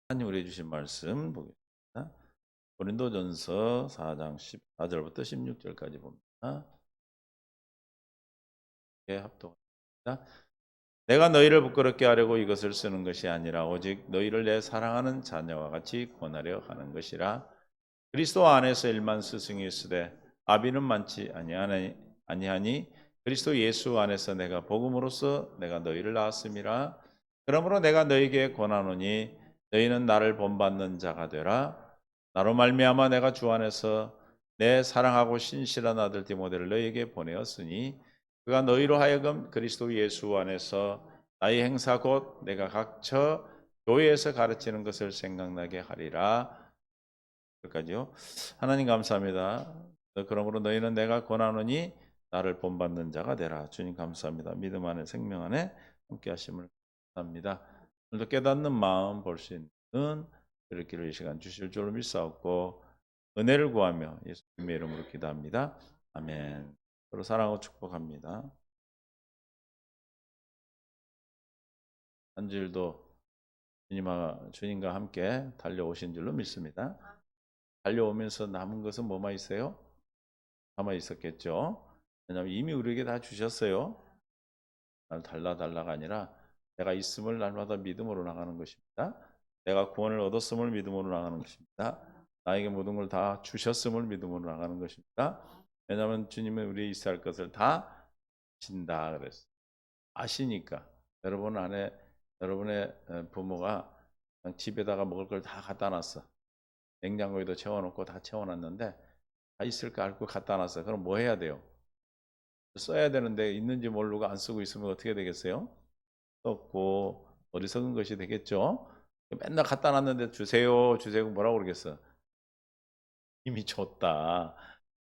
하나님 우리 주신 말씀 보겠습니다. 고린도전서 4장 14절부터 16절까지 봅니다. 예, 합독합니다. 내가 너희를 부끄럽게 하려고 이것을 쓰는 것이 아니라 오직 너희를 내 사랑하는 자녀와 같이 권하려 하는 것이라. 그리스도 안에서 일만 스승이 있으되 아비는 많지 아니하니 그리스도 예수 안에서 내가 복음으로써 내가 너희를 낳았음이라. 그러므로 내가 너희에게 권하노니 너희는 나를 본받는 자가 되라. 나로 말미암아 내가 주 안에서 내 사랑하고 신실한 아들 디모데를 너희에게 보내었으니 그가 너희로 하여금 그리스도 예수 안에서 나의 행사 곧 내가 각처 교회에서 가르치는 것을 생각나게 하리라. 여기까지요. 하나님 감사합니다. 그러므로 너희는 내가 권하노니 나를 본받는 자가 되라. 주님 감사합니다. 믿음 안에 생명 안에 함께 하심을 감사합니다. 오늘도 깨닫는 마음 볼 수 있는 그렇기를 이 시간 주실 줄로 믿사옵고 은혜를 구하며 예수님의 이름으로 기도합니다. 아멘. 서로 사랑하고 축복합니다. 한 주일도 주님과 함께 달려오신 줄로 믿습니다. 달려오면서 남은 것은 뭐만 있어요? 남아 있었겠죠. 왜냐하면 이미 우리에게 다 주셨어요. 날 달라가 아니라 내가 있음을 날마다 믿음으로 나가는 것입니다. 내가 구원을 얻었음을 믿음으로 나가는 것입니다. 나에게 모든 걸 다 주셨음을 믿음으로 나가는 것입니다. 왜냐하면 주님은 우리의 있어야 할 것을 다 신다 그랬어요. 아시니까. 여러분의 부모가 집에다가 먹을 걸 다 갖다 놨어. 냉장고에도 채워놓고 다 채워놨는데 다 있을 거 알고 갖다 놨어. 그럼 뭐 해야 돼요? 써야 되는데 있는지 모르고 안 쓰고 있으면 어떻게 되겠어요? 썼고 어리석은 것이 되겠죠. 맨날 갖다 놨는데 주세요 주세요 뭐라고 그러겠어. 이미 줬다.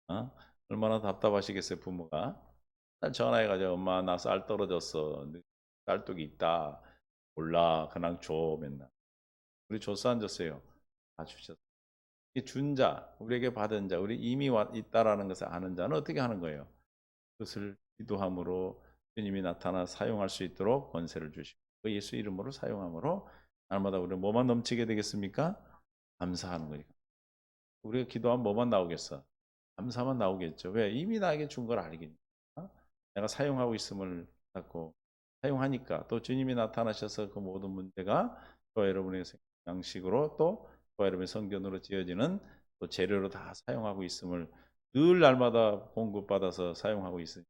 어? 얼마나 답답하시겠어요 부모가. 딸 전화해가지고 엄마 나 쌀 떨어졌어. 쌀떡이 있다. 몰라 그냥 줘 맨날. 우리 줬어 안 줬어요? 다 주셨어. 이 준 자, 우리에게 받은 자, 우리 이미 있다라는 것을 아는 자는 어떻게 하는 거예요? 그것을 기도함으로 주님이 나타나 사용할 수 있도록 권세를 주시고 그 예수 이름으로 사용함으로 날마다 우리 뭐만 넘치게 되겠습니까? 감사하는 거니까. 우리가 기도하면 뭐만 나오겠어? 감사만 나오겠죠. 왜? 이미 나에게 준 걸 알기니까. 내가 사용하고 있음을 갖고 사용하니까 또 주님이 나타나셔서 그 모든 문제가 또 여러분의 양식으로 또 여러분의 성견으로 지어지는 또 재료로 다 사용하고 있음을 늘 날마다 공급받아서 사용하고 있으니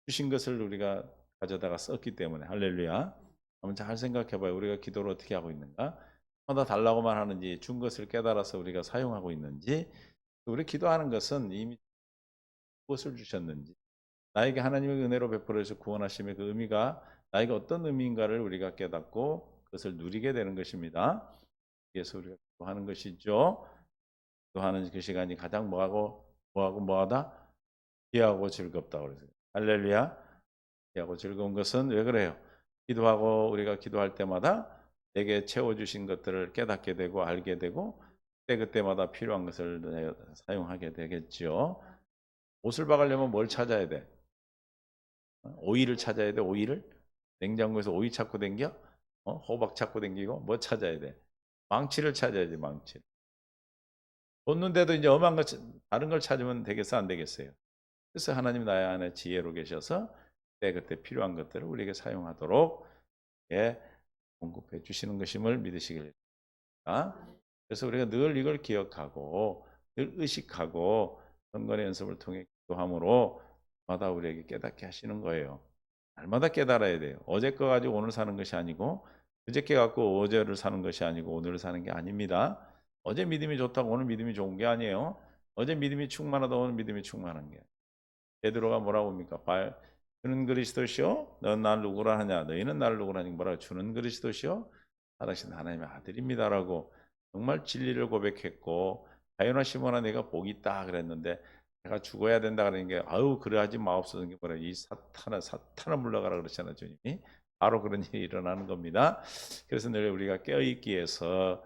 주신 것을 우리가 가져다가 썼기 때문에 할렐루야. 한번 잘 생각해 봐요. 우리가 기도를 어떻게 하고 있는가? 다 달라고만 하는지 준 것을 깨달아서 우리가 사용하고 있는지 우리 기도하는 것은 이미 무엇을 주셨는지 나에게 하나님의 은혜로 베풀어서 구원하심의 그 의미가 나에게 어떤 의미인가를 우리가 깨닫고 그것을 누리게 되는 것입니다. 그래서 우리가 기도하는 것이죠. 기도하는 그 시간이 가장 뭐하다? 귀하고 즐겁다 그러세요. 할렐루야. 귀하고 즐거운 것은 왜 그래요? 기도하고 우리가 기도할 때마다 내게 채워주신 것들을 깨닫게 되고 알게 되고 그때마다 필요한 것을 사용하게 되겠죠. 옷을 박으려면 뭘 찾아야 돼? 오이를 찾아야 돼. 오이를 냉장고에서 오이 찾고 댕겨? 호박 찾고 댕기고 뭐 찾아야 돼? 망치를 찾아야지 망치. 뒀는데도 이제 엄한 것 다른 걸 찾으면 되겠어 안 되겠어요? 그래서 하나님 나의 안에 지혜로 계셔서 그때 필요한 것들을 우리에게 사용하도록 예, 공급해 주시는 것임을 믿으시길 바랍니다. 그래서 우리가 늘 이걸 기억하고 늘 의식하고 선거의 연습을 통해 기도함으로 마다 우리에게 깨닫게 하시는 거예요. 날마다 깨달아야 돼요. 어제 거 가지고 오늘 사는 것이 아니고 그저께 갖고 어제를 사는 것이 아니고 오늘을 사는 게 아닙니다. 어제 믿음이 좋다고 오늘 믿음이 좋은 게 아니에요. 어제 믿음이 충만하다 오늘 믿음이 충만한 게. 베드로가 뭐라고 합니까? 주는 그리스도시요? 너는 나를 누구라 하냐? 너희는 나를 누구라 하냐? 뭐라고? 주는 그리스도시요? 살아계신 하나님의 아들입니다라고 정말 진리를 고백했고 가요나 시모나 내가 복이 있다 그랬는데 내가 죽어야 된다 그러는 게 아유 그래야지 마옵소서 게 뭐라 이 사탄아 물러가라 그러잖아요 주님이 바로 그런 일이 일어나는 겁니다. 그래서 늘 우리가 깨어있기 위해서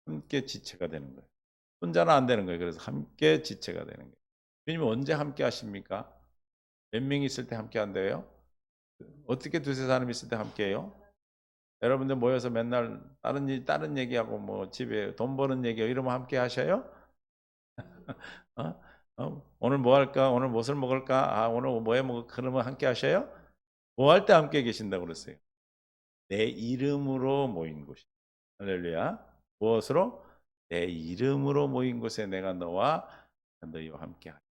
함께 지체가 되는 거예요. 혼자는 안 되는 거예요. 그래서 함께 지체가 되는 거예요. 주님이 언제 함께 하십니까? 몇 명이 있을 때 함께 한대요? 어떻게 두세 사람이 있을 때 함께 해요? 여러분들 모여서 맨날 다른 얘기하고 뭐 집에 돈 버는 얘기하고 이러면 함께 하셔요? 어? 오늘 뭐 할까? 오늘 무엇을 먹을까? 오늘 뭐 해 먹을 그러면 함께 하셔요? 뭐 할 때 함께 계신다고 그랬어요? 내 이름으로 모인 곳이. 할렐루야. 무엇으로? 내 이름으로 모인 곳에 내가 너희와 함께 하리.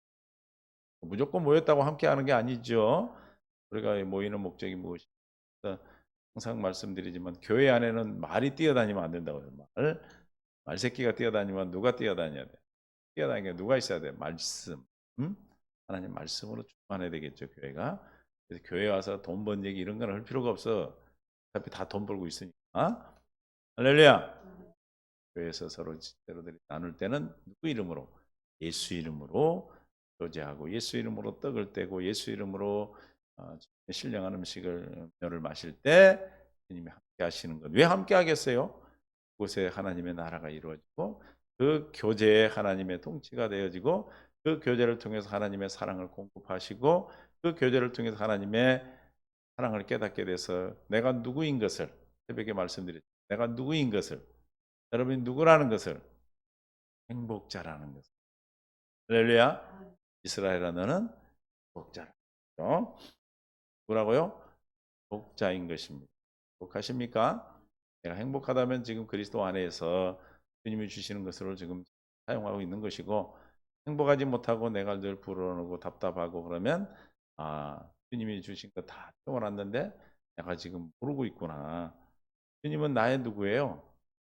무조건 모였다고 함께 하는 게 아니죠. 우리가 모이는 목적이 무엇이냐? 항상 말씀드리지만 교회 안에는 말이 뛰어다니면 안 된다고 해요. 말새끼가 뛰어다니면 누가 뛰어다녀야 돼? 뛰어다니게 누가 있어야 돼? 말씀. 하나님 말씀으로 충만해야 되겠죠, 교회가. 그래서 교회 와서 돈 번 얘기 이런 건 할 필요가 없어. 어차피 다 돈 벌고 있으니까. 할렐루야. 교회에서 서로 지체로들이 나눌 때는 누구 이름으로? 예수 이름으로 교제하고 예수 이름으로 떡을 떼고 예수 이름으로 신령한 음식을 마실 때 주님이 함께 하시는 것. 왜 함께 하겠어요? 그곳에 하나님의 나라가 이루어지고 그 교제에 하나님의 통치가 되어지고 그 교제를 통해서 하나님의 사랑을 공급하시고 그 교제를 통해서 하나님의 사랑을 깨닫게 돼서 내가 누구인 것을 새벽에 말씀드렸죠. 내가 누구인 것을 여러분이 누구라는 것을 행복자라는 것을 할렐루야. 이스라엘아 너는 행복자라. 뭐라고요? 복자인 것입니다. 행복하십니까? 내가 행복하다면 지금 그리스도 안에서 주님이 주시는 것으로 지금 사용하고 있는 것이고 행복하지 못하고 내가 늘 불안하고 답답하고 그러면 주님이 주신 거 다 채워놨는데 내가 지금 모르고 있구나. 주님은 나의 누구예요?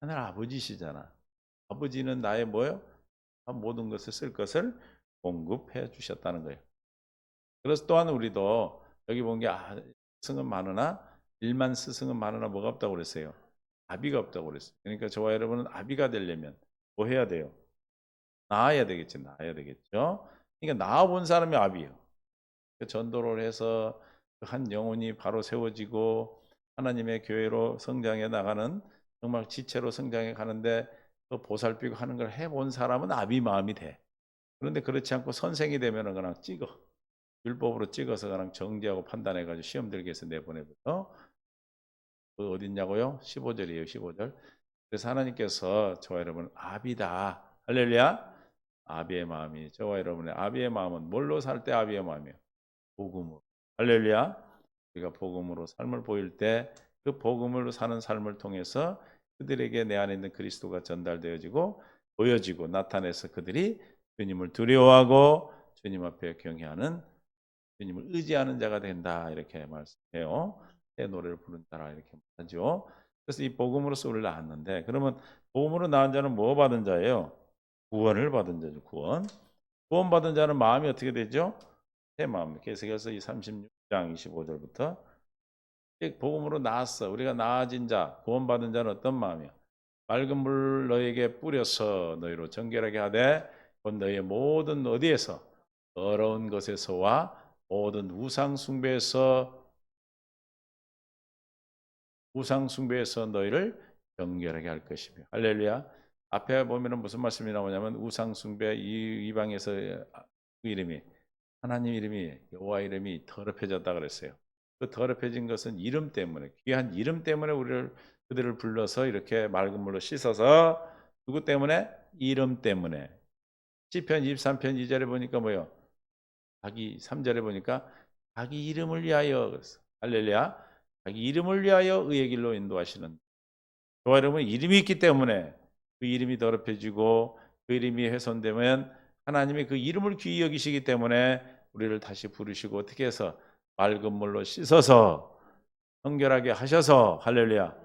하늘 아버지시잖아. 아버지는 나의 뭐예요? 모든 것을 쓸 것을 공급해 주셨다는 거예요. 그래서 또한 우리도 여기 본 게 스승은 많으나 일만 스승은 많으나 뭐가 없다고 그랬어요? 아비가 없다고 그랬어요. 그러니까 저와 여러분은 아비가 되려면 뭐 해야 돼요? 나아야 되겠죠. 나아야 되겠죠. 그러니까 나아본 사람이 아비예요. 전도를 해서 한 영혼이 바로 세워지고 하나님의 교회로 성장해 나가는 정말 지체로 성장해 가는데 또 보살피고 하는 걸 해본 사람은 아비 마음이 돼. 그런데 그렇지 않고 선생이 되면은 그냥 찍어. 율법으로 찍어서 그냥 정죄하고 판단해가지고 시험 들게 해서 내보내고요. 그 어딨냐고요? 15절이에요. 15절. 그래서 하나님께서 저와 여러분 아비다. 할렐루야. 아비의 마음이 저와 여러분의 아비의 마음은 뭘로 살 때 아비의 마음이에요? 복음으로. 할렐루야. 우리가 복음으로 삶을 보일 때 그 복음으로 사는 삶을 통해서 그들에게 내 안에 있는 그리스도가 전달되어지고 보여지고 나타내서 그들이 주님을 두려워하고 주님 앞에 경외하는 주님을 의지하는 자가 된다 이렇게 말씀해요. 새 노래를 부른 자라 이렇게 하죠. 그래서 이 복음으로서 우리를 낳았는데 그러면 복음으로 낳은 자는 뭐 받은 자예요? 구원을 받은 자죠. 구원 받은 자는 마음이 어떻게 되죠? 새 마음. 계속해서 이 36장 25절부터 복음으로 나았어. 우리가 나아진 자, 구원받은 자는 어떤 마음이야? 맑은 물 너에게 뿌려서 너희로 정결하게 하되 곧 너희의 모든 어디에서 더러운 것에서와 모든 우상 숭배에서 너희를 정결하게 할 것이며 할렐루야. 앞에 보면은 무슨 말씀이 나오냐면 우상 숭배 이방에서 그 이름이 하나님 이름이 여호와 이름이 더럽혀졌다 그랬어요. 그 더럽혀진 것은 이름 때문에 귀한 이름 때문에 그들을 불러서 이렇게 맑은 물로 씻어서 누구 때문에? 이름 때문에. 시편 23편 2절에 보니까 뭐요? 자기 3절에 보니까 자기 이름을 위하여 그랬어. 할렐루야. 자기 이름을 위하여 의의 길로 인도하시는 저와 여러분 이름이 있기 때문에 그 이름이 더럽혀지고 그 이름이 훼손되면 하나님이 그 이름을 귀히 여기시기 때문에 우리를 다시 부르시고 어떻게 해서 맑은 물로 씻어서 성결하게 하셔서 할렐루야.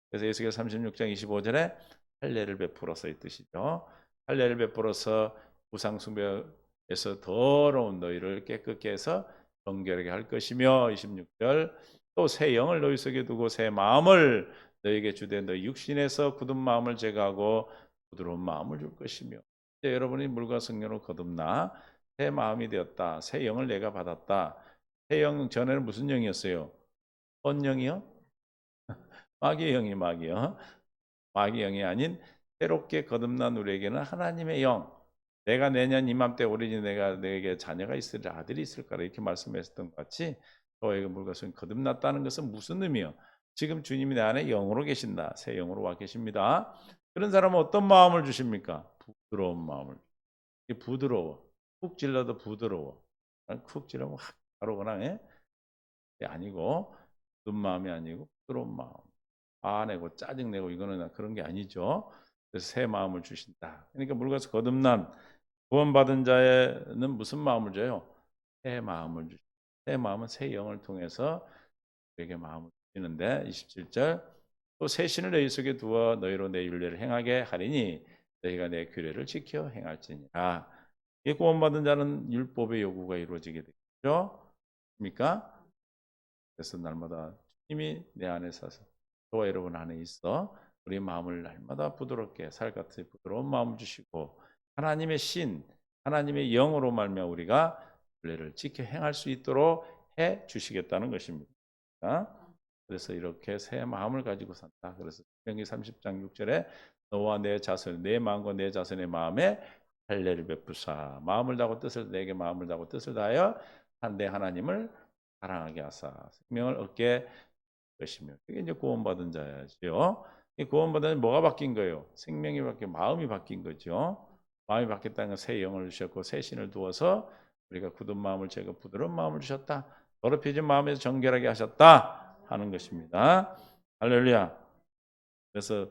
그래서 에스겔 36장 25절에 할례를 베풀어서 이 뜻이죠. 할례를 베풀어서 우상 숭배에서 더러운 너희를 깨끗게 해서 정결하게 할 것이며 26절 또 새 영을 너희 속에 두고 새 마음을 너희에게 주되 너희 육신에서 굳은 마음을 제거하고 부드러운 마음을 줄 것이며 이제 여러분이 물과 성령으로 거듭나 새 마음이 되었다. 새 영을 내가 받았다. 새 영 전에는 무슨 영이었어요? 어떤 영이요? 마귀의 영이 마귀요. 마귀의 영이 아닌 새롭게 거듭난 우리에게는 하나님의 영. 내가 내년 이맘때 오리지 내가 내게 자녀가 있으리라 아들이 있을까라 이렇게 말씀하셨던 것 같이 저에게 물과 성령이 거듭났다는 것은 무슨 의미요? 지금 주님이 내 안에 영으로 계신다. 새 영으로 와 계십니다. 그런 사람은 어떤 마음을 주십니까? 부드러운 마음을. 부드러워. 푹 찔러도 부드러워. 쿡 찔러면 확 바로 그냥 아니고 굳은 마음이 아니고 부드러운 마음. 화내고 짜증내고 이거는 그런 게 아니죠. 그래서 새 마음을 주신다. 그러니까 물가서 거듭난 구원받은 자에는 무슨 마음을 줘요? 새 마음을 주신다. 새 마음은 새 영을 통해서 우리에게 마음을 주시는데 27절 또 새 신을 너희 속에 두어 너희로 내 율례를 행하게 하리니 너희가 내 규례를 지켜 행할지니라. 이 구원받은 자는 율법의 요구가 이루어지게 되죠. 입니까? 그래서 날마다 주님이 내 안에 사서 저와 여러분 안에 있어 우리 마음을 날마다 부드럽게 살같이 부드러운 마음을 주시고 하나님의 신, 하나님의 영으로 말미암아 우리가 율례를 지켜 행할 수 있도록 해 주시겠다는 것입니다. 그래서 이렇게 새 마음을 가지고 산다. 그래서 신명기 30장 6절에 너와 내 자손, 내 마음과 내 자손의 마음에 할례를 베푸사 마음을 다하고 뜻을 내게 마음을 다하고 뜻을 다하여 내 하나님을 사랑하게 하사 생명을 얻게 것이며 이게 이제 구원받은 자야죠. 이 구원받은 자는 뭐가 바뀐 거예요? 생명이 바뀌고 마음이 바뀐 거죠. 마음이 바뀌었다는 건 새 영을 주셨고 새 신을 두어서 우리가 굳은 마음을 제거 부드러운 마음을 주셨다. 더럽혀진 마음에서 정결하게 하셨다 하는 것입니다. 할렐루야. 그래서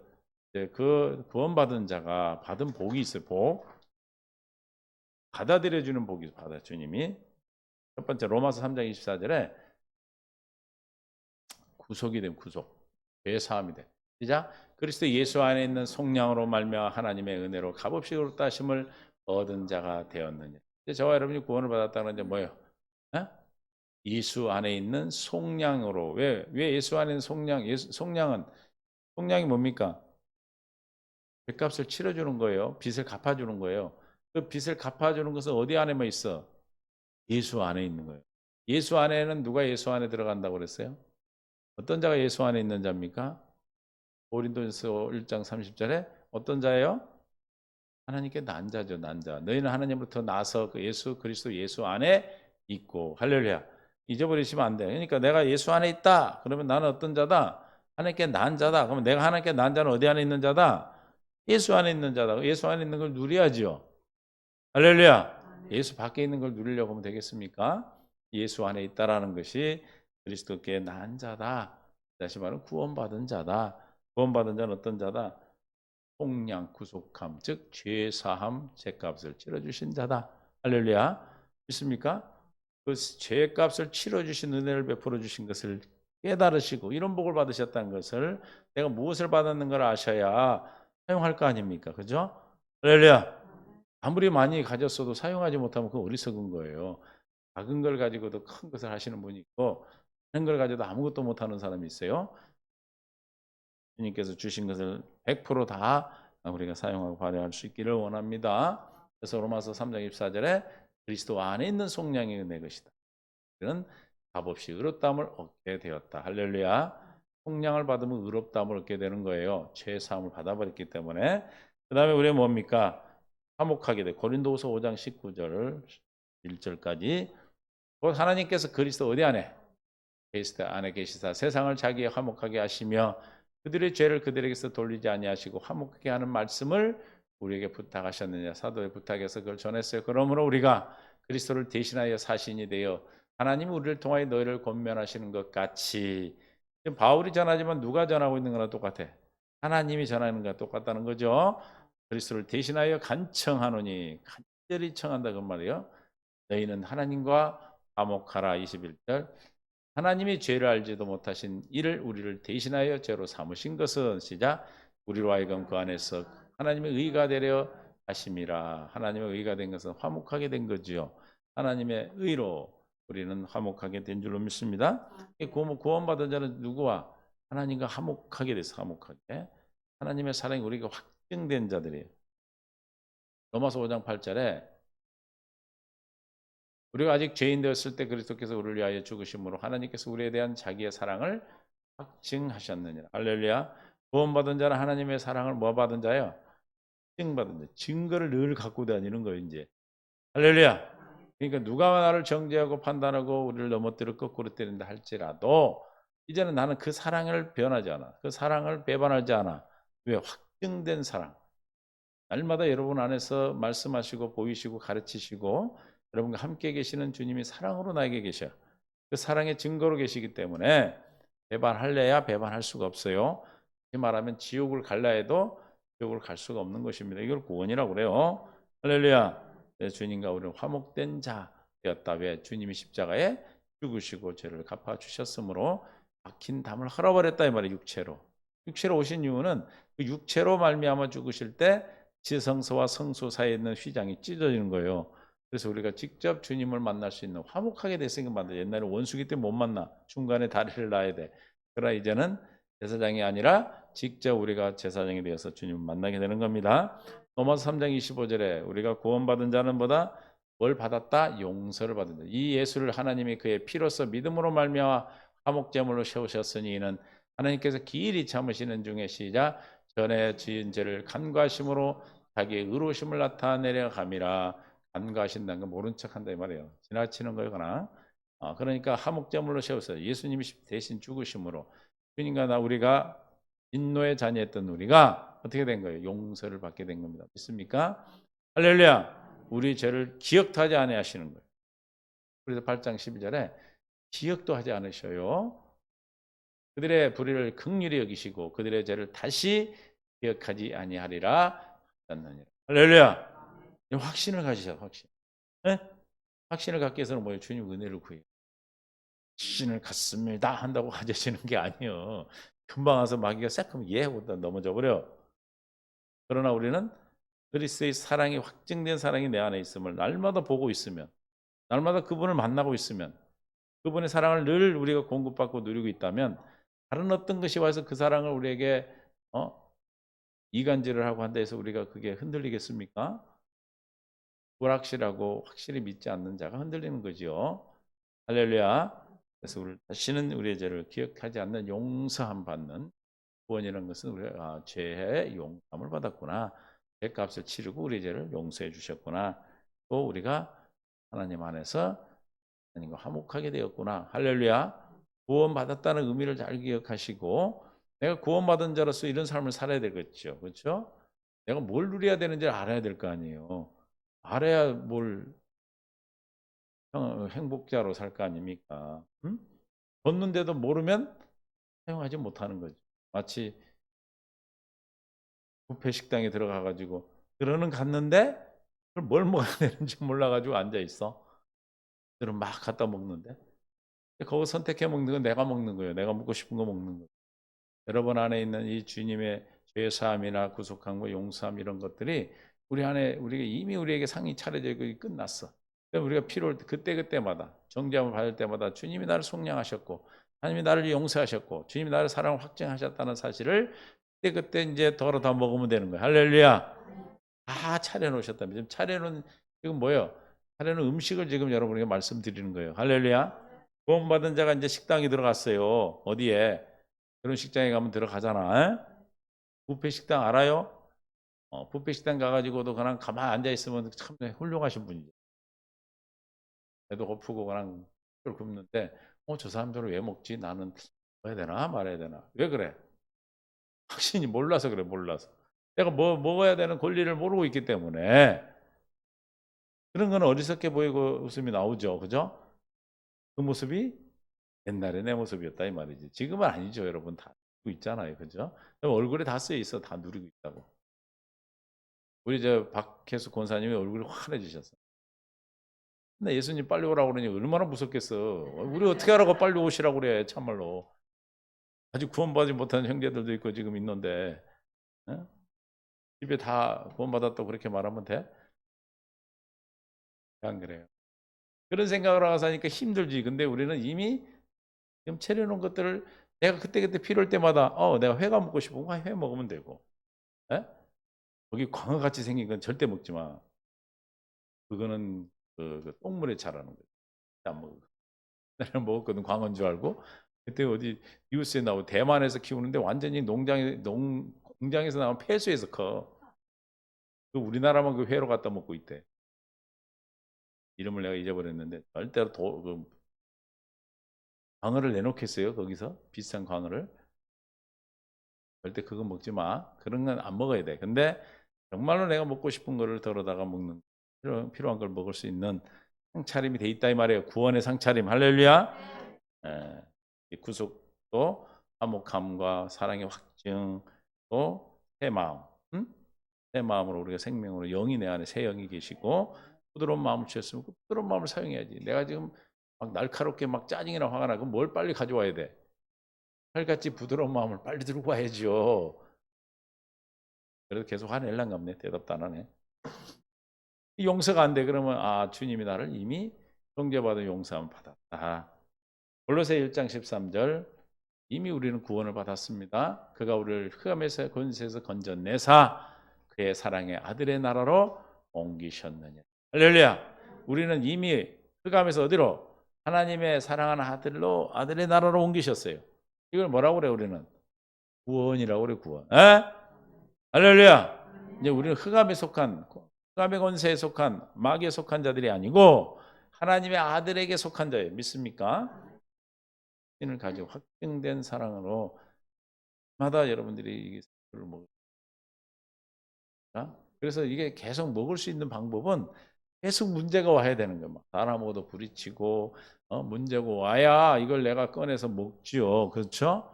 이제 그 구원받은 자가 받은 복이 있어요. 복. 받아들여주는 복이 받아 주님이. 첫 번째 로마서 3장 24절에 구속이 된 구속. 죄 사함이 돼. 시작. 그리스도 예수 안에 있는 속량으로 말미암아 하나님의 은혜로 값없이 의롭다 하심을 얻은 자가 되었느냐. 저와 여러분이 구원을 받았다는 게 뭐예요? 예수 안에 있는 속량으로. 왜 예수 안에 있는 속량? 속량이 뭡니까? 빚값을 치러주는 거예요. 빚을 갚아주는 거예요. 그 빚을 갚아주는 것은 어디 안에만 있어? 예수 안에 있는 거예요. 예수 안에는 누가 예수 안에 들어간다고 그랬어요? 어떤 자가 예수 안에 있는 자입니까? 고린도전서 1장 30절에 어떤 자예요? 하나님께 난 자죠, 난 자. 너희는 하나님으로부터 나서 그 예수 그리스도 예수 안에 있고 할렐루야. 잊어버리시면 안 돼. 그러니까 내가 예수 안에 있다. 그러면 나는 어떤 자다? 하나님께 난 자다. 그러면 내가 하나님께 난 자는 어디 안에 있는 자다? 예수 안에 있는 자다. 예수 안에 있는 걸 누려야지요. 할렐루야. 예수 밖에 있는 걸 누리려고 하면 되겠습니까? 예수 안에 있다라는 것이 그리스도께 난 자다. 다시 말하면 구원받은 자다. 구원받은 자는 어떤 자다? 속량 구속함, 즉 죄사함, 죄값을 치러주신 자다. 할렐루야. 믿습니까? 그 죄값을 치러주신 은혜를 베풀어 주신 것을 깨달으시고 이런 복을 받으셨다는 것을 내가 무엇을 받았는 걸 아셔야 사용할 거 아닙니까? 그죠? 할렐루야. 아무리 많이 가졌어도 사용하지 못하면 그건 어리석은 거예요. 작은 걸 가지고도 큰 것을 하시는 분이 있고 큰 걸 가지고도 아무것도 못하는 사람이 있어요. 주님께서 주신 것을 100%다 우리가 사용하고 발휘할 수 있기를 원합니다. 그래서 로마서 3장 24절에 그리스도 안에 있는 속량이 내 것이다. 그는 값없이 의롭다함을 얻게 되었다. 할렐루야. 속량을 받으면 의롭다함을 얻게 되는 거예요. 죄 사함을 받아버렸기 때문에. 그 다음에 우리가 뭡니까? 화목하게 돼. 고린도후서 5장 19절 1절까지 곧 하나님께서 그리스도 어디 안에? 그리스도 안에 계시사 세상을 자기의 화목하게 하시며 그들의 죄를 그들에게서 돌리지 아니하시고 화목하게 하는 말씀을 우리에게 부탁하셨느냐. 사도의 부탁에서 그걸 전했어요. 그러므로 우리가 그리스도를 대신하여 사신이 되어 하나님이 우리를 통하여 너희를 권면하시는 것 같이 지금 바울이 전하지만 누가 전하고 있는 거랑 똑같아. 하나님이 전하는 거랑 똑같다는 거죠. 그리스도를 대신하여 간청하노니 간절히 청한다 그 말이에요. 너희는 하나님과 화목하라 21절 하나님이 죄를 알지도 못하신 이를 우리를 대신하여 죄로 삼으신 것은 시작 우리로 하여금 그 안에서 하나님의 의가 되려 하심이라. 하나님의 의가 된 것은 화목하게 된 거지요. 하나님의 의로 우리는 화목하게 된 줄로 믿습니다. 구원받은 자는 누구와? 하나님과 화목하게 됐어. 화목하게. 하나님의 사랑이 우리가 확증된 자들이에요. 로마서 5장 8절에 우리가 아직 죄인 되었을 때 그리스도께서 우리를 위하여 죽으심으로 하나님께서 우리에 대한 자기의 사랑을 확증하셨느니라. 할렐루야. 구원받은 자는 하나님의 사랑을 뭐 받은 자예요? 확증받은 자. 증거를 늘 갖고 다니는 거예요. 이제. 할렐루야. 그러니까 누가 나를 정죄하고 판단하고 우리를 넘어뜨려 거꾸로 때린다 할지라도 이제는 나는 그 사랑을 변하지 않아. 그 사랑을 배반하지 않아. 왜? 확증된 사랑. 날마다 여러분 안에서 말씀하시고 보이시고 가르치시고 여러분과 함께 계시는 주님이 사랑으로 나에게 계셔. 그 사랑의 증거로 계시기 때문에 배반할래야 배반할 수가 없어요. 이 말하면 지옥을 갈라 해도 지옥을 갈 수가 없는 것입니다. 이걸 구원이라고 그래요. 할렐루야. 네, 주님과 우리는 화목된 자 되었다. 왜? 주님이 십자가에 죽으시고 죄를 갚아 주셨으므로 박힌 담을 헐어버렸다 이 말이에요. 육체로. 육체로 오신 이유는 그 육체로 말미암아 죽으실 때 지성소와 성소 사이에 있는 휘장이 찢어지는 거예요. 그래서 우리가 직접 주님을 만날 수 있는 화목하게 됐으니까 만나. 옛날에 원수기 때문에 못 만나. 중간에 다리를 놔야 돼. 그러나 이제는 제사장이 아니라 직접 우리가 제사장이 되어서 주님을 만나게 되는 겁니다. 로마서 3장 25절에 우리가 구원받은 자는 보다 뭘 받았다? 용서를 받은 자. 이 예수를 하나님이 그의 피로서 믿음으로 말미암아 화목제물로 세우셨으니 이는 하나님께서 기일이 참으시는 중에 시작 전에 지은 죄를 간과하심으로 자기의 의로우심을 나타내려 감이라. 간과하신다는 건 모른 척한다 이 말이에요. 지나치는 거거나. 그러니까 화목제물로 세웠어요. 예수님이 대신 죽으심으로 주님과 나 우리가 인노의 자녀였던 우리가 어떻게 된 거예요? 용서를 받게 된 겁니다. 믿습니까? 할렐루야. 우리 죄를 기억도 하지 아니하시는 거예요. 그래서 8장 12절에 기억도 하지 않으셔요. 그들의 불의를 긍휼히 여기시고 그들의 죄를 다시 기억하지 아니하리라 하셨느니라. 할렐루야. 확신을 가지셔. 확신. 네? 확신을 갖기 위해서는 뭐예요? 주님 은혜를 구해요. 확신을 갖습니다 한다고 가져지는 게 아니에요. 금방 와서 마귀가 싹하면 예 하고 넘어져 버려. 그러나 우리는 그리스도의 사랑이 확증된 사랑이 내 안에 있음을 날마다 보고 있으면, 날마다 그분을 만나고 있으면, 그분의 사랑을 늘 우리가 공급받고 누리고 있다면 다른 어떤 것이 와서 그 사랑을 우리에게 이간질을 하고 한다 해서 우리가 그게 흔들리겠습니까? 불확실하고 확실히 믿지 않는 자가 흔들리는 거죠. 할렐루야. 그래서 우리 다시는 우리의 죄를 기억하지 않는 용서함 받는 구원이라는 것은 우리가 죄의 용감을 받았구나. 죄값을 치르고 우리의 죄를 용서해 주셨구나. 또 우리가 하나님 안에서 하나님과 화목하게 되었구나. 할렐루야. 구원받았다는 의미를 잘 기억하시고 내가 구원받은 자로서 이런 삶을 살아야 되겠죠. 그렇죠? 내가 뭘 누려야 되는지를 알아야 될 거 아니에요. 알아야 뭘 행복자로 살 거 아닙니까? 응? 걷는데도 모르면 사용하지 못하는 거죠. 마치 뷔페 식당에 들어가 가지고 들어는 갔는데 그걸 뭘 먹어야 되는지 몰라 가지고 앉아 있어. 들은 막 갖다 먹는데 거기 선택해 먹는 건 내가 먹는 거예요. 내가 먹고 싶은 거 먹는 거예요. 여러분 안에 있는 이 주님의 죄 사함이나 구속함과 용서함 이런 것들이 우리 안에 우리가 이미 우리에게 상이 차려져 있고 끝났어. 우리가 필요할 때 그때그때마다 정죄함을 받을 때마다 주님이 나를 속량하셨고 하나님이 나를 용서하셨고 주님이 나를 사랑을 확증하셨다는 사실을 그때 이제 덜어 먹으면 되는 거예요. 할렐루야. 다 차려놓으셨다면 지금 차려놓은 지금 뭐예요? 차려놓은 음식을 지금 여러분에게 말씀드리는 거예요. 할렐루야. 구원받은 자가 이제 식당에 들어갔어요. 어디에? 결혼식장에 가면 들어가잖아. 뷔페 식당 알아요? 뷔페 식당 가가지고도 그냥 가만히 앉아 있으면 참 훌륭하신 분이죠. 배도 고프고 그냥 굶는데, 저 사람들은 왜 먹지? 나는 해야 되나 말아야 되나? 왜 그래? 확신이 몰라서 그래, 몰라서. 내가 뭐 먹어야 되는 권리를 모르고 있기 때문에 그런 거는 어리석게 보이고 웃음이 나오죠, 그죠? 그 모습이 옛날에 내 모습이었다 이 말이지. 지금은 아니죠, 여러분 다 누리고 있잖아요, 그죠? 얼굴에 다 쓰여 있어, 다 누리고 있다고. 우리 저 박혜수 권사님이 얼굴이 환해지셨어. 근데 예수님 빨리 오라고 그러니 얼마나 무섭겠어. 우리 어떻게 하라고 빨리 오시라고 그래, 참말로. 아직 구원받지 못한 형제들도 있고 지금 있는데 어? 집에 다 구원받았다고 그렇게 말하면 돼? 안 그래요. 그런 생각을 하고 사니까 힘들지. 근데 우리는 이미 지금 차려놓은 것들을 내가 그때그때 필요할 때마다 내가 회가 먹고 싶으면 회 먹으면 되고 에? 거기 광어같이 생긴 건 절대 먹지 마. 그거는 그 똥물에 자라는 거지. 안 먹어. 나는 먹었거든 광어인 줄 알고. 그때 어디 뉴스에 나오고 대만에서 키우는데 완전히 공장에서 나온 폐수에서 커. 그 우리나라만 그 회로 갖다 먹고 있대. 이름을 내가 잊어버렸는데 절대로 광어를 내놓겠어요? 거기서 비싼 광어를? 절대 그거 먹지 마. 그런 건 안 먹어야 돼. 근데 정말로 내가 먹고 싶은 거를 덜어다가 먹는 필요한 걸 먹을 수 있는 상차림이 돼 있다 이 말이에요. 구원의 상차림. 할렐루야. 예, 이 구속도 화목함과 사랑의 확증 또 새 마음, 새 마음으로 우리가 생명으로 영이 내 안에 새 영이 계시고 부드러운 마음을 주셨으면 그 부드러운 마음을 사용해야지. 내가 지금 막 날카롭게 막 짜증이나 화가 나고 뭘 빨리 가져와야 돼. 칼같이 부드러운 마음을 빨리 들고 와야죠. 그래도 계속 화낼란 갑네. 대답도 안 하네. 용서가 안 돼. 그러면 아 주님이 나를 이미 정죄받은 용서함을 받았다. 골로새 1장 13절 이미 우리는 구원을 받았습니다. 그가 우리를 흑암의 권세에서 건져내사 그의 사랑의 아들의 나라로 옮기셨느냐. 할렐루야. 우리는 이미 흑암에서 어디로? 하나님의 사랑하는 아들의 나라로 옮기셨어요. 이걸 뭐라고 그래 우리는? 구원이라고 그래 구원. 에? 할렐루야. 이제 우리는 흑암의 권세에 속한 마귀에 속한 자들이 아니고 하나님의 아들에게 속한 자예요. 믿습니까? 신을 가지고 확증된 사랑으로 마다 여러분들이 이게 를 먹으라. 그래서 이게 계속 먹을 수 있는 방법은 계속 문제가 와야 되는 거예요. 사람하고도 부딪히고 문제가 와야 이걸 내가 꺼내서 먹지요. 그렇죠?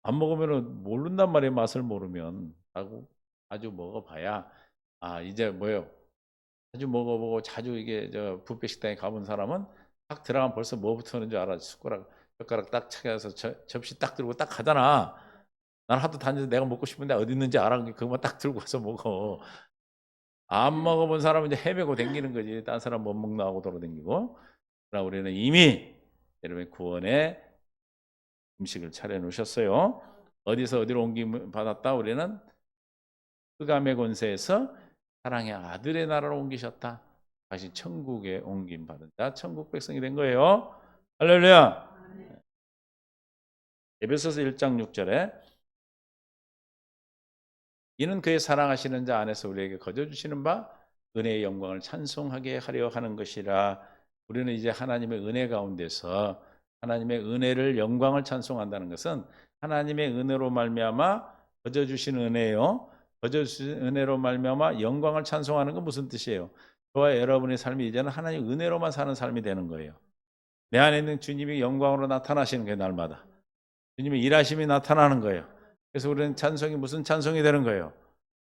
안 먹으면은 모른단 말이에요. 맛을 모르면 하고 자주 먹어봐야 아 이제 뭐예요? 자주 먹어보고 자주 이게 저 뷔페 식당에 가본 사람은 딱 들어가면 벌써 뭐부터 하는 줄 알아. 젓가락 딱 찾아서 접시 딱 들고 딱 가잖아. 난 하도 다녀서 내가 먹고 싶은데 어디 있는지 알아. 그것만 딱 들고 와서 먹어. 안 먹어본 사람은 이제 헤매고 댕기는 거지. 딴 사람 못 먹나 하고 돌아댕기고. 그러나 우리는 이미 여러분의 구원의 음식을 차려 놓으셨어요. 어디서 어디로 옮김 받았다? 우리는 흑암의 권세에서 사랑의 아들의 나라로 옮기셨다. 다시 천국에 옮김 받은 자, 천국 백성이 된 거예요. 할렐루야. 에베소서 1장 6절에 이는 그의 사랑하시는 자 안에서 우리에게 거저 주시는 바 은혜의 영광을 찬송하게 하려 하는 것이라. 우리는 이제 하나님의 은혜 가운데서 하나님의 은혜를 영광을 찬송한다는 것은 하나님의 은혜로 말미암아 거저 주신 은혜요. 거저 주신 은혜로 말미암아 영광을 찬송하는 건 무슨 뜻이에요? 저와 여러분의 삶이 이제는 하나님 은혜로만 사는 삶이 되는 거예요. 내 안에 있는 주님이 영광으로 나타나시는 거예요. 날마다. 주님의 일하심이 나타나는 거예요. 그래서 우리는 찬송이 무슨 찬송이 되는 거예요?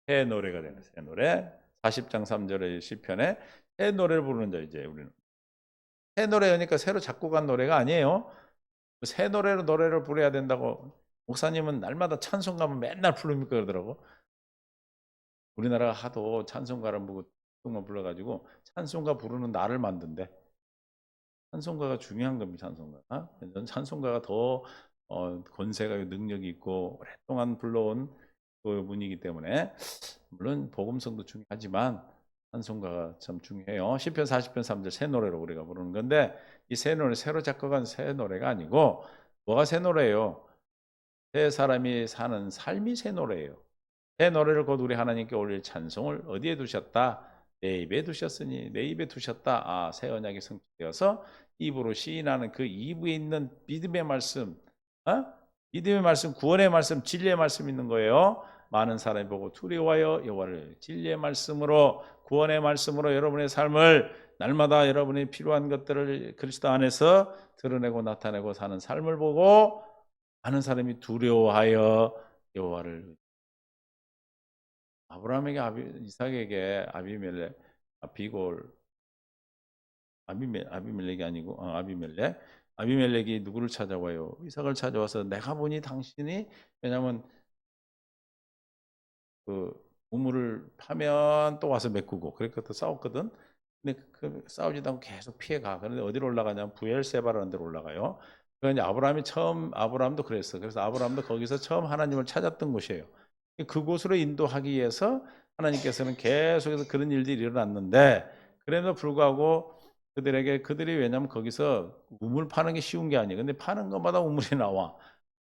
새 노래가 되는 새 노래. 40장 3절의 시편에 새 노래를 부르는 자 이제 우리는. 새 노래니까 새로 작곡한 노래가 아니에요. 새 노래로 노래를 부려야 된다고 목사님은 날마다 찬송가만 맨날 부릅니까 그러더라고. 우리나라가 하도 찬송가를 보고 찬송만 불러가지고 찬송가 부르는 나를 만든대. 찬송가가 중요한 겁니다. 찬송가. 저는 찬송가가 더 권세가 능력이 있고 오랫동안 불러온 그 분이기 때문에 물론 복음성도 중요하지만 찬송가가 참 중요해요. 시편 40편 3절 새 노래로 우리가 부르는 건데 이 새 노래 새로 작곡한 새 노래가 아니고 뭐가 새 노래예요? 새 사람이 사는 삶이 새 노래예요. 새 노래를 곧 우리 하나님께 올릴 찬송을 어디에 두셨다? 내 입에 두셨으니 내 입에 두셨다. 아, 새 언약이 성취되어서 입으로 시인하는 그 입에 있는 믿음의 말씀, 믿음의 말씀, 구원의 말씀, 진리의 말씀 있는 거예요. 많은 사람이 보고 두려워하여 여호와를 진리의 말씀으로 구원의 말씀으로 여러분의 삶을 날마다 여러분이 필요한 것들을 그리스도 안에서 드러내고 나타내고 사는 삶을 보고 많은 사람이 두려워하여 여호와를 아브라함에게 이삭에게 아비멜렉이 아니고 아비멜렉이 누구를 찾아와요? 이삭을 찾아와서 내가 보니 당신이 왜냐하면 그 우물을 파면 또 와서 메꾸고 그렇게 또 싸웠거든. 근데 그 싸우지도 않고 계속 피해가. 그런데 어디로 올라가냐면 부엘세바라는 데로 올라가요. 그러니까 아브라함도 그랬어. 그래서 아브라함도 거기서 처음 하나님을 찾았던 곳이에요. 그곳으로 인도하기 위해서 하나님께서는 계속해서 그런 일들이 일어났는데 그래도 불구하고 그들이 왜냐하면 거기서 우물 파는 게 쉬운 게 아니에요. 근데 파는 것마다 우물이 나와.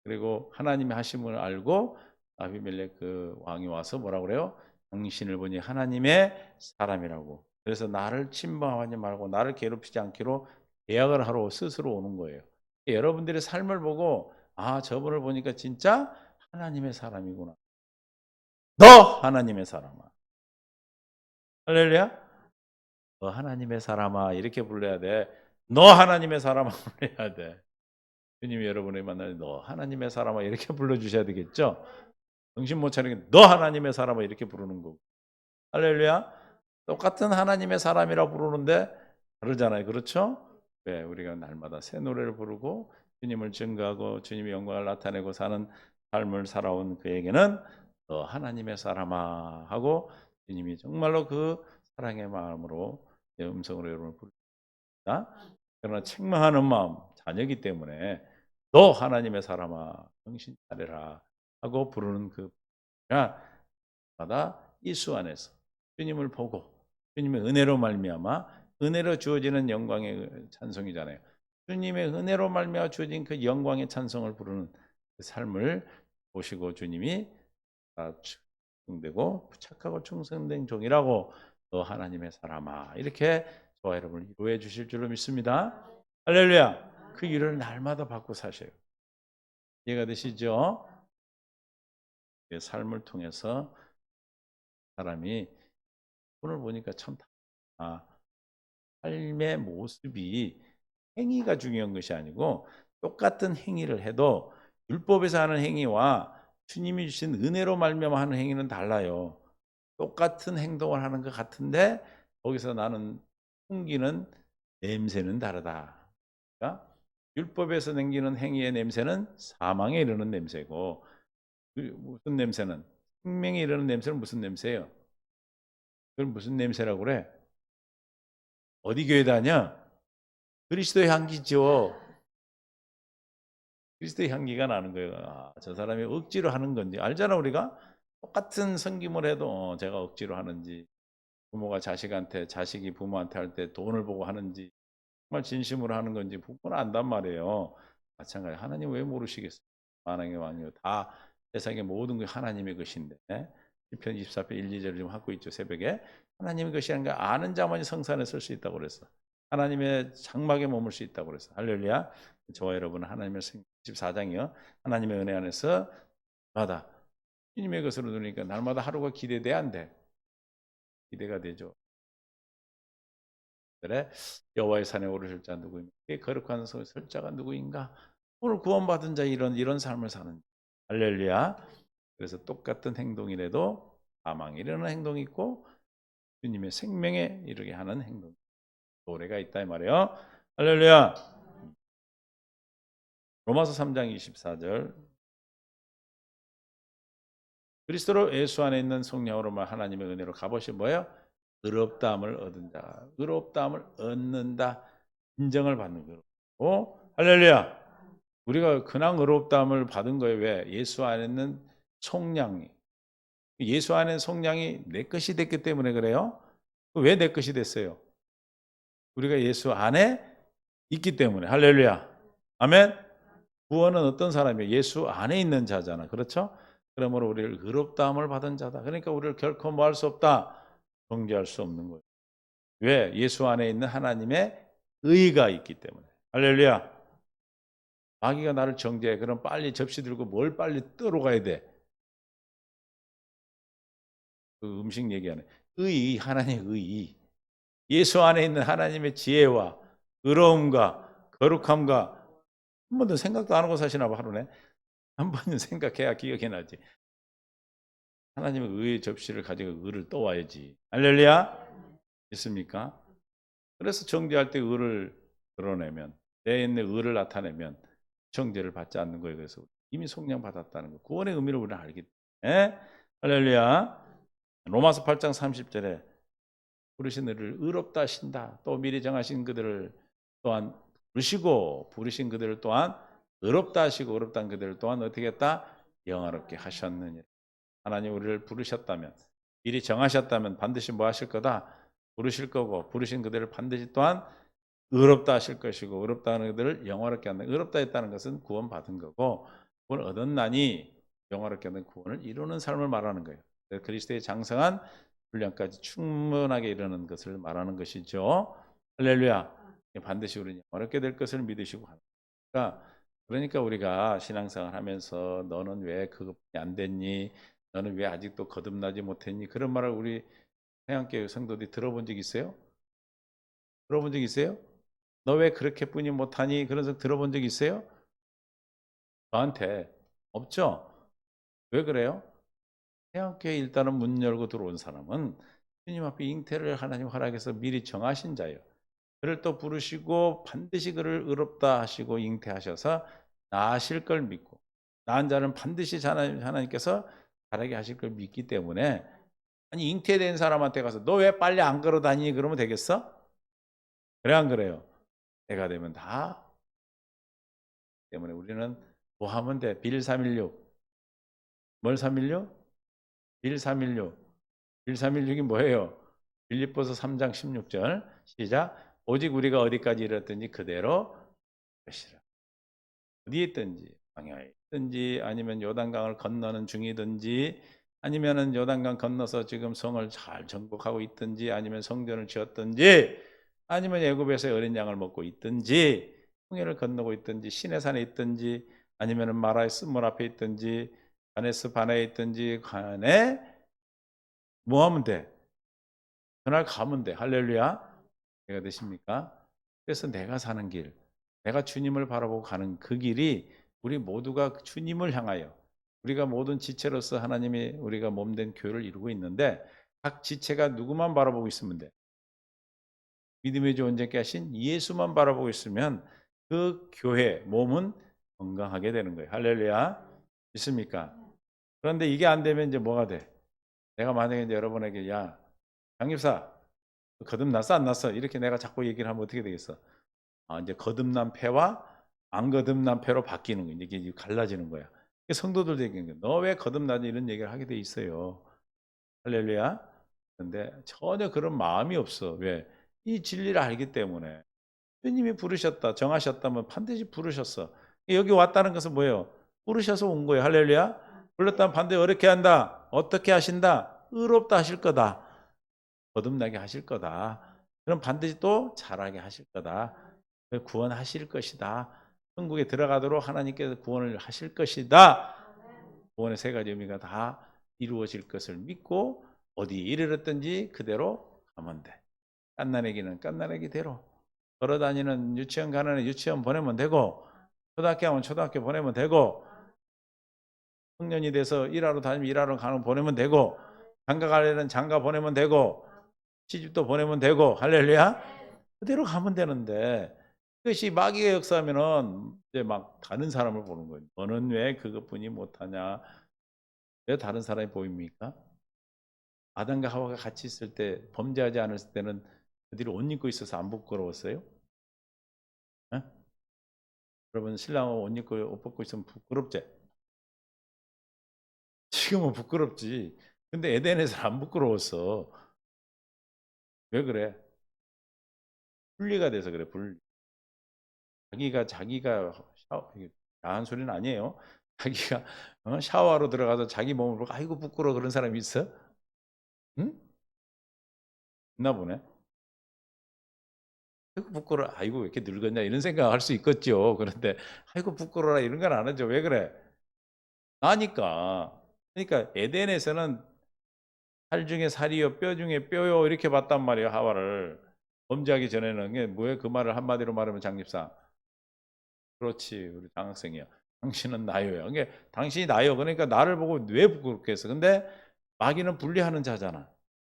그리고 하나님의 하심을 알고 아비멜렉 그 왕이 와서 뭐라 그래요? 당신을 보니 하나님의 사람이라고. 그래서 나를 침범하지 말고 나를 괴롭히지 않기로 계약을 하러 스스로 오는 거예요. 여러분들의 삶을 보고 아, 저분을 보니까 진짜 하나님의 사람이구나. 너 하나님의 사람아. 할렐루야. 너 하나님의 사람아 이렇게 불러야 돼. 너 하나님의 사람아 불러야 돼. 주님이 여러분을 만날 너 하나님의 사람아 이렇게 불러주셔야 되겠죠. 정신 못 차리게 너 하나님의 사람아 이렇게 부르는 거고. 할렐루야. 똑같은 하나님의 사람이라 부르는데 다르잖아요. 그렇죠? 네, 우리가 날마다 새 노래를 부르고 주님을 증거하고 주님의 영광을 나타내고 사는 삶을 살아온 그에게는 너 하나님의 사람아 하고 주님이 정말로 그 사랑의 마음으로 내 음성으로 여러분을 부릅니다. 그러나 책망하는 마음 자녀이기 때문에 너 하나님의 사람아 정신 차려라 하고 부르는 그가 마다 예수 안에서 주님을 보고 주님의 은혜로 말미암아 은혜로 주어지는 영광의 찬송이잖아요. 주님의 은혜로 말미암아 주어진 그 영광의 찬송을 부르는 그 삶을 보시고 주님이 충성되고 착하고 충성된 종이라고 너 하나님의 사람아 이렇게 저와 여러분을 위로해 주실 줄로 믿습니다. 할렐루야. 그 일을 날마다 받고 사셔요. 이해가 되시죠? 삶을 통해서 사람이 오늘 보니까 참 삶의 모습이 행위가 중요한 것이 아니고 똑같은 행위를 해도 율법에서 하는 행위와 주님이 주신 은혜로 말미암아 하는 행위는 달라요. 똑같은 행동을 하는 것 같은데 거기서 나는 풍기는 냄새는 다르다. 그러니까 율법에서 남기는 행위의 냄새는 사망에 이르는 냄새고 무슨 냄새는 생명에 이르는 냄새는 무슨 냄새예요? 그건 무슨 냄새라고 그래? 어디 교회 다녀? 그리스도의 향기죠. 그리스도의 향기가 나는 거예요. 아, 저 사람이 억지로 하는 건지 알잖아 우리가. 똑같은 섬김을 해도 제가 억지로 하는지 부모가 자식한테 자식이 부모한테 할 때 돈을 보고 하는지 정말 진심으로 하는 건지 부모는 안단 말이에요. 마찬가지 하나님 왜 모르시겠어요? 만왕의 왕이요 다 세상의 모든 게 하나님의 것인데 시편 24편 1, 2절을 좀 하고 있죠. 새벽에 하나님의 것이 아닌가 아는 자만이 성산에 설 수 있다고 그랬어. 하나님의 장막에 머물 수 있다고 그랬어. 할렐루야. 저와 여러분은 하나님의 14장이요. 하나님의 은혜 안에서 마다 주님의 것으로 누니까 날마다 하루가 기대돼 안 돼? 기대가 되죠. 그래 여호와의 산에 오르실 자 누구인가? 거룩한 설 자가 누구인가? 오늘 구원받은 자 이런 삶을 사는 할렐루야. 그래서 똑같은 행동이라도 사망에 이르는 행동이 있고 주님의 생명에 이르게 하는 행동 노래가 있다 이 말이에요. 할렐루야. 로마서 3장 24절 그리스도로 예수 안에 있는 성령으로만 하나님의 은혜로 값없이 뭐예요? 의롭다함을 얻은 자 의롭다함을 얻는다 인정을 받는 거고 할렐루야. 우리가 그냥 의롭다함을 받은 거예요. 왜? 예수 안에 있는 속량이 예수 안에 속량이 내 것이 됐기 때문에 그래요. 왜 내 것이 됐어요? 우리가 예수 안에 있기 때문에 할렐루야. 아멘. 구원은 어떤 사람이에요? 예수 안에 있는 자잖아. 그렇죠? 그러므로 우리를 의롭다함을 받은 자다. 그러니까 우리를 결코 뭐 할 수 없다. 정죄할 수 없는 거예요. 왜? 예수 안에 있는 하나님의 의가 있기 때문에. 할렐루야. 마귀가 나를 정죄해. 그럼 빨리 접시 들고 뭘 빨리 뜨러 가야 돼? 그 음식 얘기하네. 의, 하나님의 의. 예수 안에 있는 하나님의 지혜와 의로움과 거룩함과 한 번도 생각도 안 하고 사시나 봐 하루네. 한 번은 생각해야 기억이 나지. 하나님의 의의 접시를 가지고 의를 떠와야지. 할렐루야. 있습니까? 그래서 정죄할 때 의를 드러내면 내 있는 의를 나타내면 정죄를 받지 않는 거예요. 그래서 이미 속량 받았다는 거. 구원의 의미를 우리는 알기 때문에 할렐루야. 로마서 8장 30절에 부르신 이를 의롭다 하신다. 또 미리 정하신 그들을 또한 부르신 그들을 또한 의롭다 하시고 의롭다는 그들을 또한 어떻게 했다? 영화롭게 하셨느니라. 하나님 우리를 부르셨다면 미리 정하셨다면 반드시 뭐 하실 거다? 부르실 거고 부르신 그들을 반드시 또한 의롭다 하실 것이고 의롭다 하는 그들을 영화롭게 한다. 의롭다 했다는 것은 구원받은 거고 구원 얻었나니 영화롭게 하는 구원을 이루는 삶을 말하는 거예요. 그리스도의 장성한 분량까지 충분하게 이루는 것을 말하는 것이죠. 할렐루야. 반드시 우리는 영화롭게 될 것을 믿으시고 그러니까 우리가 신앙생활 하면서 너는 왜 그것뿐이 안 됐니? 너는 왜 아직도 거듭나지 못했니? 그런 말을 우리 해안교회 성도들이 들어본 적 있어요? 들어본 적 있어요? 너 왜 그렇게뿐이 못하니? 그런 적 들어본 적 있어요? 저한테 없죠? 왜 그래요? 해안교회 일단은 문 열고 들어온 사람은 주님 앞에 잉태를 하나님 허락해서 미리 정하신 자예요. 그를 또 부르시고 반드시 그를 의롭다 하시고 잉태하셔서 나으실 걸 믿고 나은 자는 반드시 하나님께서 자라게 하실 걸 믿기 때문에 아니 잉태된 사람한테 가서 너 왜 빨리 안 걸어 다니니 그러면 되겠어? 그래 안 그래요? 때가 되면 다 때문에 우리는 뭐 하면 돼? 빌 316 뭘 316? 빌 316 빌 316이 뭐예요? 빌립보서 3장 16절 시작 오직 우리가 어디까지 이르렀든지 그대로 것이라 어디에 있든지 광야에 있든지 아니면 요단강을 건너는 중이든지 아니면은 요단강 건너서 지금 성을 잘 정복하고 있든지 아니면 성전을 지었든지 아니면 애굽에서 어린 양을 먹고 있든지 홍해를 건너고 있든지 시내산에 있든지 아니면은 마라의 쓴물 앞에 있든지 가네스 바네에 있든지 간에 뭐 하면 돼? 그날 가면 돼. 할렐루야. 내가 되십니까? 그래서 내가 사는 길, 내가 주님을 바라보고 가는 그 길이 우리 모두가 주님을 향하여 우리가 모든 지체로서 하나님이 우리가 몸된 교회를 이루고 있는데 각 지체가 누구만 바라보고 있으면 돼. 믿음의 주 온전케 하신 예수만 바라보고 있으면 그 교회, 몸은 건강하게 되는 거예요. 할렐루야. 있습니까? 그런데 이게 안 되면 이제 뭐가 돼? 내가 만약에 이제 여러분에게 야, 장립사 거듭났어 안 났어? 이렇게 내가 자꾸 얘기를 하면 어떻게 되겠어? 아, 이제 거듭난 패와 안 거듭난 패로 바뀌는 거야. 이게 갈라지는 거야. 성도들도 얘기하는 거야. 너 왜 거듭나지? 이런 얘기를 하게 돼 있어요. 할렐루야. 근데 전혀 그런 마음이 없어. 왜? 이 진리를 알기 때문에. 주님이 부르셨다, 정하셨다면 반드시 부르셨어. 여기 왔다는 것은 뭐예요? 부르셔서 온 거예요. 할렐루야. 불렀다면 반드시 어렵게 한다. 어떻게 하신다? 의롭다 하실 거다. 거듭나게 하실 거다. 그럼 반드시 또 잘하게 하실 거다. 구원하실 것이다. 천국에 들어가도록 하나님께서 구원을 하실 것이다. 구원의 세 가지 의미가 다 이루어질 것을 믿고 어디 이르렀든지 그대로 가면 돼. 깐난애기는 깐난애기대로 걸어다니는 유치원 가는 애 유치원 보내면 되고 초등학교 가면 초등학교 보내면 되고 청년이 돼서 일하러 다니면 일하러 가는 보내면 되고 장가 가려는 장가 보내면 되고 시집도 보내면 되고 할렐루야 그대로 가면 되는데 그것이 마귀가 역사하면은 이제 막 다른 사람을 보는 거예요. 너는 왜 그것뿐이 못하냐? 왜 다른 사람이 보입니까? 아담과 하와가 같이 있을 때 범죄하지 않았을 때는 그들이 옷 입고 있어서 안 부끄러웠어요? 에? 여러분 신랑하고 옷 입고 옷 벗고 있으면 부끄럽지? 지금은 부끄럽지. 근데 에덴에서 안 부끄러웠어. 왜 그래? 분리가 돼서 그래. 분리. 자기가 야한 소리는 아니에요. 자기가 샤워하러 들어가서 자기 몸을 보고 아이고 부끄러워 그런 사람이 있어? 응? 있나 보네. 아이고 부끄러워. 아이고 왜 이렇게 늙었냐 이런 생각할 수 있겠죠. 그런데 아이고 부끄러워라 이런 건 안 하죠. 왜 그래? 나니까. 그러니까 에덴에서는 살 중에 살이요 뼈 중에 뼈요 이렇게 봤단 말이에요. 하와를. 범죄하기 전에는 이게 뭐예요? 그 말을 한마디로 말하면 장립사. 그렇지. 우리 장학생이야. 당신은 나요야. 이게 당신이 나요. 그러니까 나를 보고 왜 부끄럽게 했어? 근데 마귀는 분리하는 자잖아.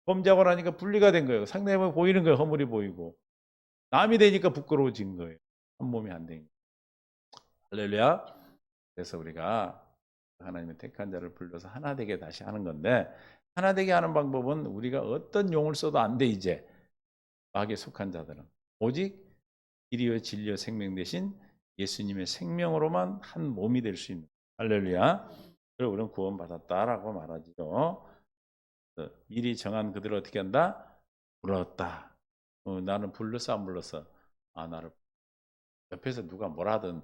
범죄하고 나니까 분리가 된 거예요. 상대방이 보이는 거예요. 허물이 보이고. 남이 되니까 부끄러워진 거예요. 한 몸이 안 되니까. 할렐루야. 그래서 우리가 하나님의 택한 자를 불러서 하나 되게 다시 하는 건데 하나 되게 하는 방법은 우리가 어떤 용을 써도 안 돼 이제. 마귀에 속한 자들은 오직 길이요 진리요 생명 대신 예수님의 생명으로만 한 몸이 될 수 있는 할렐루야. 그리고 우리는 구원받았다라고 말하죠. 미리 정한 그들을 어떻게 한다? 불렀다. 나는 불렀어 안 불렀어? 아 나를 옆에서 누가 뭐라 하든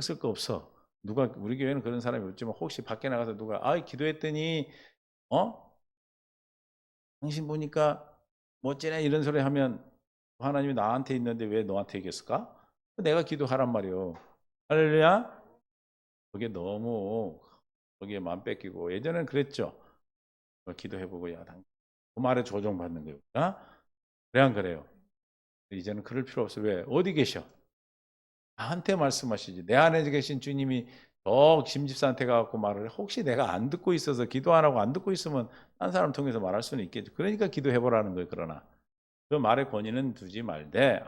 쓸 거 없어. 누가 우리 교회는 그런 사람이 없지만 혹시 밖에 나가서 누가 아 기도했더니 당신 보니까 멋지네 이런 소리 하면 하나님이 나한테 있는데 왜 너한테 얘기했을까? 내가 기도하란 말이요. 할렐루야. 그게 너무 거기에 마음 뺏기고 예전엔 그랬죠. 기도해보고 야, 그 말에 조종받는 거예요. 그래 안 그래요? 이제는 그럴 필요 없어. 왜? 어디 계셔? 나한테 말씀하시지. 내 안에 계신 주님이 저 김집사한테 가갖고 말을 해. 혹시 내가 안 듣고 있어서 기도 안 하고 안 듣고 있으면 딴 사람 통해서 말할 수는 있겠죠. 그러니까 기도해보라는 거예요. 그러나 그 말의 권위는 두지 말되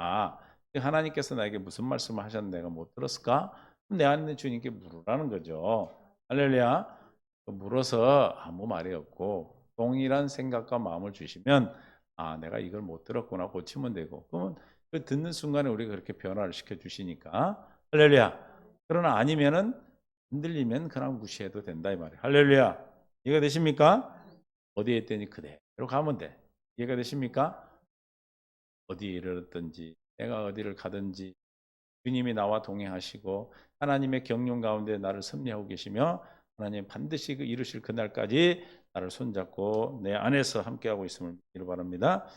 하나님께서 나에게 무슨 말씀을 하셨는데 내가 못 들었을까? 그럼 내 안에 있는 주님께 물으라는 거죠. 할렐루야. 물어서 아무 말이 없고 동일한 생각과 마음을 주시면 내가 이걸 못 들었구나 고치면 되고 그러면 그 듣는 순간에 우리가 그렇게 변화를 시켜 주시니까 할렐루야. 그러나 아니면은 흔들리면 그냥 무시해도 된다 이 말이에요. 할렐루야. 이해가 되십니까? 어디에 있더니 그대로 가면 돼. 이해가 되십니까? 어디에 이르렀든지 내가 어디를 가든지 주님이 나와 동행하시고 하나님의 경륜 가운데 나를 섭리하고 계시며 하나님 반드시 이루실 그날까지 나를 손잡고 내 안에서 함께하고 있음을 믿기를 바랍니다.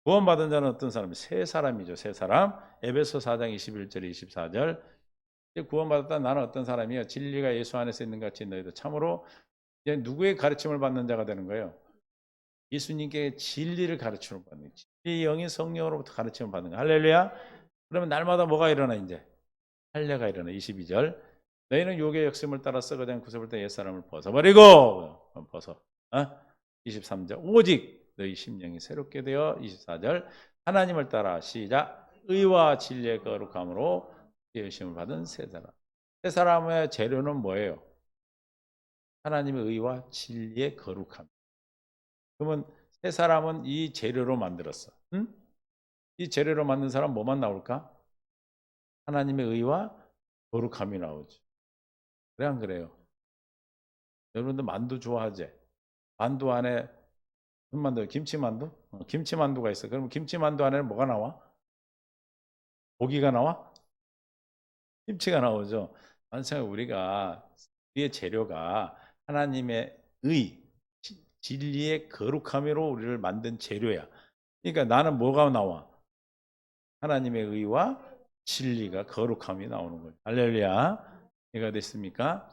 구원받은 자는 어떤 사람이? 세 사람이죠. 세 사람. 에베소 4장 21절 24절. 구원받았다 나는 어떤 사람이요? 진리가 예수 안에서 있는 같이 너희도 참으로 이제 누구의 가르침을 받는 자가 되는 거예요? 예수님께 진리를 가르침을 받는 거예요. 진리 영인 성령으로부터 가르침을 받는 거예요. 할렐루야. 그러면 날마다 뭐가 일어나 이제? 할례가 일어나. 22절. 너희는 요괴 역심을 따라 썩어진 구습을 때 옛사람을 벗어버리고 벗어. 23절. 오직 너희 심령이 새롭게 되어 24절. 하나님을 따라 시작. 의와 진리의 거룩함으로 예심을 받은 세 사람. 세 사람의 재료는 뭐예요? 하나님의 의와 진리의 거룩함. 그러면 세 사람은 이 재료로 만들었어. 응? 이 재료로 만든 사람 뭐만 나올까? 하나님의 의와 거룩함이 나오죠. 그래 안 그래요? 여러분들 만두 좋아하지? 만두 안에 무슨 만두? 김치만두? 김치만두가 있어. 그럼 김치만두 안에는 뭐가 나와? 고기가 나와? 김치가 나오죠. 마찬가지로 우리의 재료가 하나님의 의, 진리의 거룩함으로 우리를 만든 재료야. 그러니까 나는 뭐가 나와? 하나님의 의와 진리가 거룩함이 나오는 거예요. 할렐루야. 이해가 됐습니까?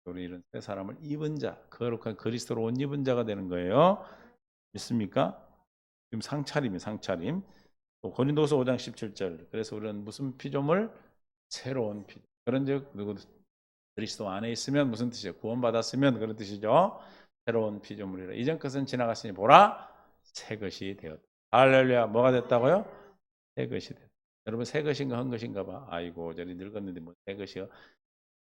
우리 이런 세 사람을 입은 자, 거룩한 그리스도로 옷 입은 자가 되는 거예요. 믿습니까? 지금 상차림이 상차림. 고린도서 5장 17절. 그래서 우리는 무슨 피조물? 새로운 피조. 그런즉 누구 그리스도 안에 있으면 무슨 뜻이에요? 구원받았으면 그런 뜻이죠. 새로운 피조물이라. 이전 것은 지나갔으니 보라 새 것이 되었다. 할렐루야. 뭐가 됐다고요? 새 것이 됐다. 여러분 새 것인가 한 것인가 봐. 아이고 저리 늙었는데 뭐 새 것이요.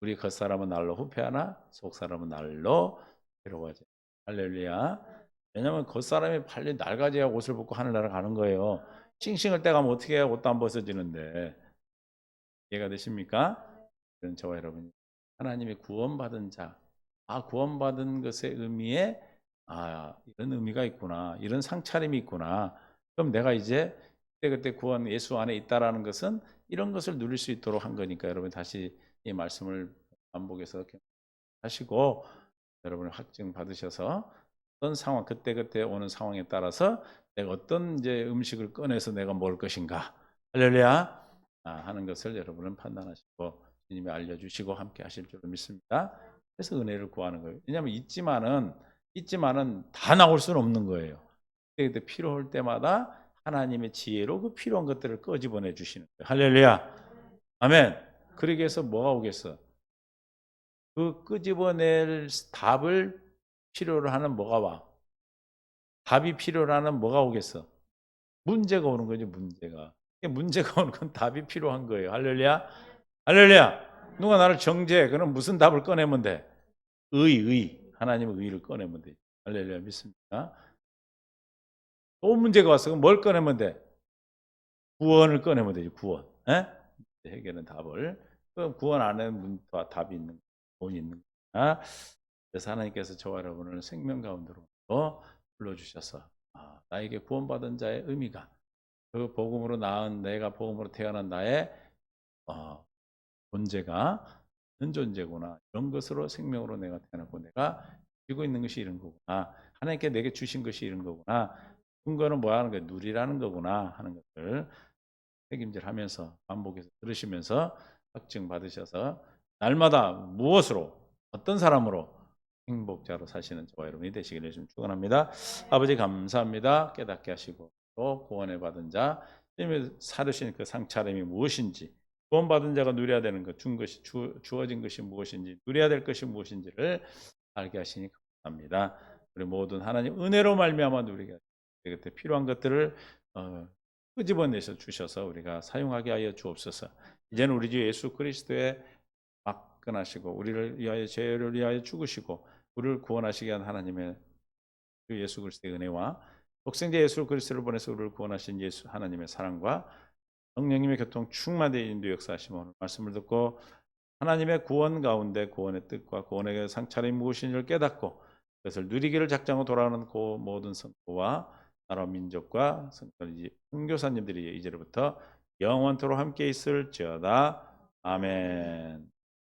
우리 겉사람은 날로 후패하나 속사람은 날로 괴로워하지. 할렐루야. 왜냐하면 겉사람이 빨리 낡아져야 옷을 벗고 하늘나라 가는 거예요. 싱싱할 때 가면 어떻게 해야 옷도 안 벗어지는데. 이해가 되십니까? 그런 저와 여러분이 하나님의 구원받은 자. 구원받은 것의 의미에 이런 의미가 있구나. 이런 상차림이 있구나. 그럼 내가 이제 그때 구원 예수 안에 있다라는 것은 이런 것을 누릴 수 있도록 한 거니까 여러분 다시 이 말씀을 반복해서 하시고 여러분이 확증 받으셔서 어떤 상황 그때 오는 상황에 따라서 내가 어떤 이제 음식을 꺼내서 내가 먹을 것인가 할렐루야 하는 것을 여러분은 판단하시고 주님이 알려주시고 함께 하실 줄 믿습니다. 그래서 은혜를 구하는 거예요. 왜냐하면 있지만은 다 나올 수는 없는 거예요. 그때 필요할 때마다 하나님의 지혜로 그 필요한 것들을 끄집어내 주시는 거예요. 할렐루야. 아멘. 그러기 위해서 뭐가 오겠어? 그 끄집어낼 답을 필요로 하는 뭐가 와? 답이 필요로 하는 뭐가 오겠어? 문제가 오는 거죠, 문제가. 문제가 오는 건 답이 필요한 거예요. 할렐루야. 할렐루야. 누가 나를 정죄해. 그럼 무슨 답을 꺼내면 돼? 의. 하나님의 의를 꺼내면 돼. 할렐루야. 믿습니까? 또 문제가 왔어. 그럼 뭘 꺼내면 돼? 구원을 꺼내면 되지, 구원. 에? 해결은 답을. 그럼 구원 안에 답이 있는, 돈이 있는 거야. 그래서 하나님께서 저와 여러분을 생명 가운데로 불러주셔서 나에게 구원받은 자의 의미가 그 복음으로 낳은 내가 복음으로 태어난 나의 존재가 는 존재구나. 이런 것으로 생명으로 내가 태어났고 내가 지고 있는 것이 이런 거구나. 하나님께 내게 주신 것이 이런 거구나. 근거는 뭐 하는 거야? 누리라는 거구나 하는 것을 책임질하면서 반복해서 들으시면서 확증 받으셔서 날마다 무엇으로 어떤 사람으로 행복자로 사시는 저와 여러분이 되시기를 좀 축원합니다. 아버지 감사합니다. 깨닫게 하시고 또 구원을 받은 자 주님이 사르신 그 상차림이 무엇인지 구원받은 자가 누려야 되는 것 준 것이 주어진 것이 무엇인지 누려야 될 것이 무엇인지를 알게 하시니 감사합니다. 우리 모든 하나님 은혜로 말미암아 누리게 그때 필요한 것들을 끄집어내서 주셔서 우리가 사용하게 하여 주옵소서. 이제는 우리 주 예수 그리스도의 막근하시고 우리를 위하여 죄를 위하여 죽으시고 우리를 구원하시게 한 하나님의 주 예수 그리스도의 은혜와 독생자 예수 그리스도를 보내서 우리를 구원하신 예수 하나님의 사랑과 성령님의 교통 충만된 인도 역사하심 오늘 말씀을 듣고 하나님의 구원 가운데 구원의 뜻과 구원의 상차림이 무엇인지를 깨닫고 그것을 누리기를 작정하고 돌아오는 그 모든 성도와 나라 민족과 선교사님들이 이제부터 영원토록 함께 있을지어다. 아멘.